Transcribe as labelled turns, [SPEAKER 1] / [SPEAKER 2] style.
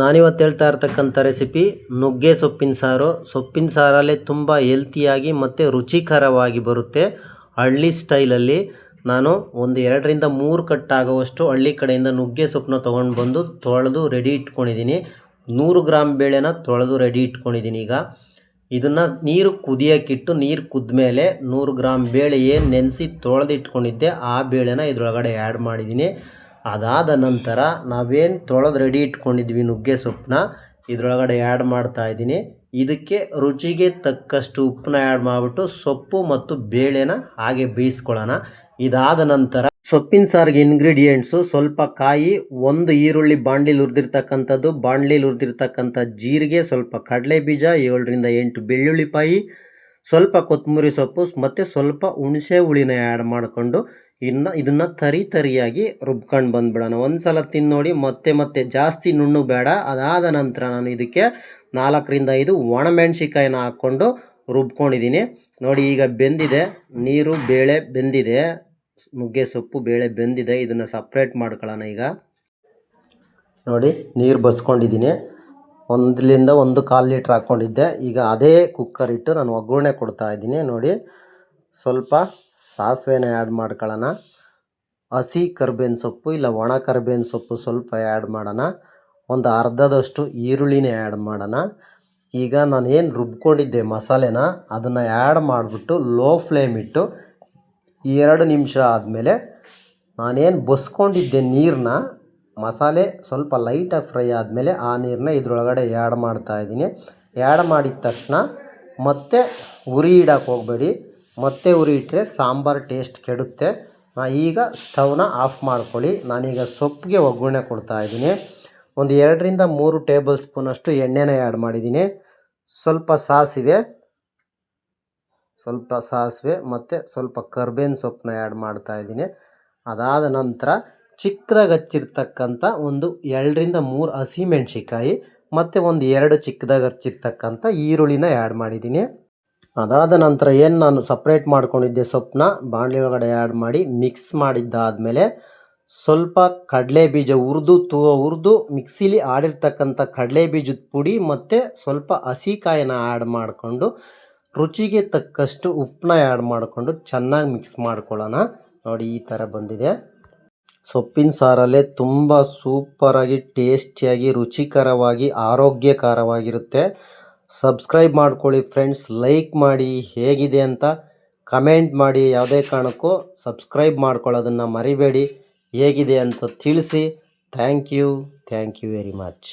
[SPEAKER 1] ನಾನಿವತ್ತು ಹೇಳ್ತಾ ಇರ್ತಕ್ಕಂಥ ರೆಸಿಪಿ ನುಗ್ಗೆ ಸೊಪ್ಪಿನ ಸಾರು. ಸೊಪ್ಪಿನ ಸಾರಲ್ಲೇ ತುಂಬ ಹೆಲ್ತಿಯಾಗಿ ಮತ್ತು ರುಚಿಕರವಾಗಿ ಬರುತ್ತೆ. ಹಳ್ಳಿ ಸ್ಟೈಲಲ್ಲಿ ನಾನು ಒಂದು 2ರಿಂದ 3 ಕಟ್ಟಾಗುವಷ್ಟು ಹಳ್ಳಿ ಕಡೆಯಿಂದ ನುಗ್ಗೆ ಸೊಪ್ಪನ್ನ ತೊಗೊಂಡು ಬಂದು ತೊಳೆದು ರೆಡಿ ಇಟ್ಕೊಂಡಿದ್ದೀನಿ. 100 ಗ್ರಾಮ್ ಬೇಳೆನ ತೊಳೆದು ರೆಡಿ ಇಟ್ಕೊಂಡಿದ್ದೀನಿ. ಈಗ ಇದನ್ನು ನೀರು ಕುದಿಯೋಕ್ಕಿಟ್ಟು ನೀರು ಕುದ್ಮೇಲೆ 100 ಗ್ರಾಮ್ ಬೇಳೆ ಏನು ನೆನೆಸಿ ತೊಳೆದು ಇಟ್ಕೊಂಡಿದ್ದೆ ಆ ಬೇಳೆನ ಇದರೊಳಗಡೆ ಆ್ಯಡ್ ಮಾಡಿದ್ದೀನಿ. ಅದಾದ ನಂತರ ನಾವೇನು ತೊಳೆದು ರೆಡಿ ಇಟ್ಕೊಂಡಿದ್ವಿ ನುಗ್ಗೆ ಸೊಪ್ಪನ್ನ ಇದರೊಳಗಡೆ ಆ್ಯಡ್ ಮಾಡ್ತಾಯಿದ್ದೀನಿ. ಇದಕ್ಕೆ ರುಚಿಗೆ ತಕ್ಕಷ್ಟು ಉಪ್ಪನ್ನ ಆ್ಯಡ್ ಮಾಡಿಬಿಟ್ಟು ಸೊಪ್ಪು ಮತ್ತು ಬೇಳೆನ ಹಾಗೆ ಬೇಯಿಸ್ಕೊಳ್ಳೋಣ. ಇದಾದ ನಂತರ ಸೊಪ್ಪಿನ ಸಾರಿಗೆ ಇಂಗ್ರೀಡಿಯೆಂಟ್ಸು ಸ್ವಲ್ಪ ಕಾಯಿ, 1 ಈರುಳ್ಳಿ ಬಾಣಲಿಲಿ ಹುರಿದಿರ್ತಕ್ಕಂಥದ್ದು, ಬಾಣಲಿಲಿ ಹುರಿದಿರ್ತಕ್ಕಂಥ ಜೀರಿಗೆ, ಸ್ವಲ್ಪ ಕಡಲೆ ಬೀಜ, 7ರಿಂದ 8 ಬೆಳ್ಳುಳ್ಳಿಪಾಯಿ, ಸ್ವಲ್ಪ ಕೊತ್ತಂಬರಿ ಸೊಪ್ಪು ಮತ್ತು ಸ್ವಲ್ಪ ಹುಣಸೆ ಹುಳಿನ ಆ್ಯಡ್ ಮಾಡಿಕೊಂಡು ಇದನ್ನು ತರಿಯಾಗಿ ರುಬ್ಕೊಂಡು ಬಂದುಬಿಡೋಣ. ಒಂದು ಸಲ ತಿಂದು ನೋಡಿ, ಮತ್ತೆ ಜಾಸ್ತಿ ನುಣ್ಣು ಬೇಡ. ಅದಾದ ನಂತರ ನಾನು ಇದಕ್ಕೆ 4ರಿಂದ 5 ಒಣಮೆಣ್ಸಿಕಾಯಿನ ಹಾಕ್ಕೊಂಡು ರುಬ್ಕೊಂಡಿದ್ದೀನಿ. ನೋಡಿ ಈಗ ಬೆಂದಿದೆ, ನೀರು ಬೇಳೆ ಬೆಂದಿದೆ, ನುಗ್ಗೆ ಸೊಪ್ಪು ಬೇಳೆ ಬೆಂದಿದೆ. ಇದನ್ನು ಸಪ್ರೇಟ್ ಮಾಡ್ಕೊಳ್ಳೋಣ. ಈಗ ನೋಡಿ ನೀರು ಬಸ್ಕೊಂಡಿದ್ದೀನಿ, 1ರಿಂದ 1.25 ಲೀಟ್ರ್ ಹಾಕ್ಕೊಂಡಿದ್ದೆ. ಈಗ ಅದೇ ಕುಕ್ಕರ್ ಇಟ್ಟು ನಾನು ಒಗ್ಗರಣೆ ಕೊಡ್ತಾಯಿದ್ದೀನಿ. ನೋಡಿ ಸ್ವಲ್ಪ ಸಾಸಿವೆನ ಆ್ಯಡ್ ಮಾಡ್ಕೊಳ್ಳೋಣ. ಹಸಿ ಕರಿಬೇವಿನ ಸೊಪ್ಪು ಇಲ್ಲ ಒಣ ಕರಿಬೇವಿನ ಸೊಪ್ಪು ಸ್ವಲ್ಪ ಆ್ಯಡ್ ಮಾಡೋಣ. ಒಂದು ಅರ್ಧದಷ್ಟು ಈರುಳ್ಳಿನ ಆ್ಯಡ್ ಮಾಡೋಣ. ಈಗ ನಾನು ಏನು ರುಬ್ಕೊಂಡಿದ್ದೆ ಮಸಾಲೆನ ಅದನ್ನು ಆ್ಯಡ್ ಮಾಡಿಬಿಟ್ಟು ಲೋ ಫ್ಲೇಮ್ ಇಟ್ಟು 2 ನಿಮಿಷ ಆದಮೇಲೆ ನಾನೇನು ಬಸ್ಕೊಂಡಿದ್ದೆ ನೀರನ್ನ, ಮಸಾಲೆ ಸ್ವಲ್ಪ ಲೈಟಾಗಿ ಫ್ರೈ ಆದಮೇಲೆ ಆ ನೀರನ್ನ ಇದರೊಳಗಡೆ ಆ್ಯಡ್ ಮಾಡ್ತಾಯಿದ್ದೀನಿ. ಆ್ಯಡ್ ಮಾಡಿದ ತಕ್ಷಣ ಮತ್ತೆ ಉರಿ ಇಡೋಕ್ಕೆ ಹೋಗಬೇಡಿ. ಮತ್ತೆ ಉರಿ ಇಟ್ಟರೆ ಸಾಂಬಾರು ಟೇಸ್ಟ್ ಕೆಡುತ್ತೆ. ಈಗ ಸ್ಟವ್ನ ಆಫ್ ಮಾಡ್ಕೊಳ್ಳಿ. ನಾನೀಗ ಸೊಪ್ಪಿಗೆ ಒಗ್ಗರಣೆ ಕೊಡ್ತಾಯಿದ್ದೀನಿ. ಒಂದು 2ರಿಂದ 3 ಟೇಬಲ್ ಸ್ಪೂನಷ್ಟು ಎಣ್ಣೆನ ಆ್ಯಡ್ ಮಾಡಿದ್ದೀನಿ. ಸ್ವಲ್ಪ ಸಾಸಿವೆ ಮತ್ತು ಸ್ವಲ್ಪ ಕರಿಬೇವಿನ ಸೊಪ್ಪನ್ನ ಆ್ಯಡ್ ಮಾಡ್ತಾಯಿದ್ದೀನಿ. ಅದಾದ ನಂತರ ಚಿಕ್ಕದಾಗಿ ಹಚ್ಚಿರ್ತಕ್ಕಂಥ ಒಂದು 2ರಿಂದ 3 ಹಸಿಮೆಣ್ಸಿಕಾಯಿ ಮತ್ತು ಒಂದು 2 ಚಿಕ್ಕದಾಗಿ ಹಚ್ಚಿರ್ತಕ್ಕಂಥ ಈರುಳ್ಳಿನ ಆ್ಯಡ್ ಮಾಡಿದ್ದೀನಿ. ಅದಾದ ನಂತರ ಏನು ನಾನು ಸಪ್ರೇಟ್ ಮಾಡ್ಕೊಂಡಿದ್ದೆ ಸೊಪ್ಪನ್ನ ಬಾಣಲಿ ಒಳಗಡೆ ಆ್ಯಡ್ ಮಾಡಿ ಮಿಕ್ಸ್ ಮಾಡಿದ್ದಾದಮೇಲೆ ಸ್ವಲ್ಪ ಕಡಲೆ ಬೀಜ ಹುರಿದು ಮಿಕ್ಸಿಲಿ ಆಡಿರ್ತಕ್ಕಂಥ ಕಡಲೆ ಬೀಜದ ಪುಡಿ ಮತ್ತು ಸ್ವಲ್ಪ ಹಸಿ ಕಾಯಿನ ಆ್ಯಡ್ ಮಾಡಿಕೊಂಡು ರುಚಿಗೆ ತಕ್ಕಷ್ಟು ಉಪ್ಪನ್ನ ಆ್ಯಡ್ ಮಾಡಿಕೊಂಡು ಚೆನ್ನಾಗಿ ಮಿಕ್ಸ್ ಮಾಡ್ಕೊಳ್ಳೋಣ. ನೋಡಿ ಈ ಥರ ಬಂದಿದೆ. ಸೊಪ್ಪಿನ ಸಾರಲ್ಲೇ ತುಂಬ ಸೂಪರಾಗಿ ಟೇಸ್ಟಿಯಾಗಿ ರುಚಿಕರವಾಗಿ ಆರೋಗ್ಯಕರವಾಗಿರುತ್ತೆ. ಸಬ್ಸ್ಕ್ರೈಬ್ ಮಾಡ್ಕೊಳ್ಳಿ ಫ್ರೆಂಡ್ಸ್, ಲೈಕ್ ಮಾಡಿ, ಹೇಗಿದೆ ಅಂತ ಕಮೆಂಟ್ ಮಾಡಿ. ಯಾವುದೇ ಕಾರಣಕ್ಕೂ ಸಬ್ಸ್ಕ್ರೈಬ್ ಮಾಡ್ಕೊಳ್ಳೋದನ್ನು ಮರಿಬೇಡಿ. ಹೇಗಿದೆ ಅಂತ ತಿಳಿಸಿ. Thank you very much.